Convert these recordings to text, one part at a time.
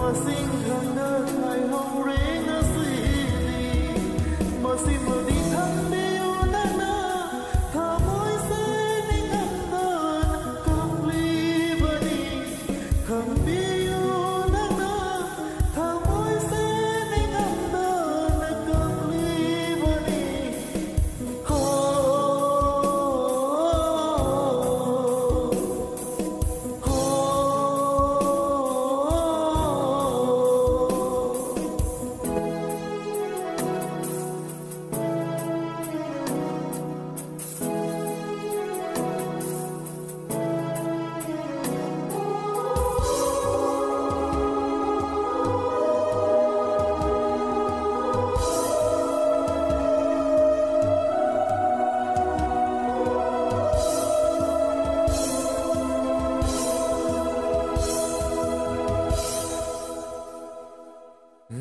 masing handa hai hore na sini masih madi thande ona na thamoi se ningan kamli bani kambi ona na thamoi se ningan kamli bani ho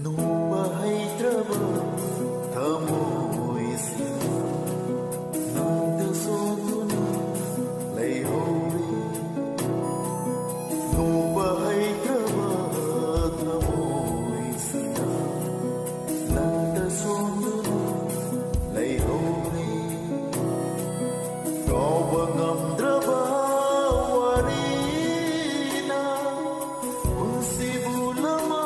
Nuba haitraba thamoisi nanda soguna leihori Nuba haitraba thamoisi nanda soguna leihori Kauba ngamdraba warina unsibulama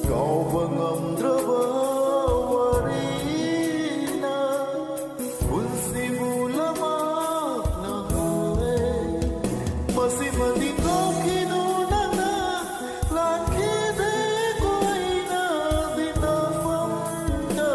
Ngamdraba warina unsibulama nahale masih madiko kinunana lakide koina dinafamda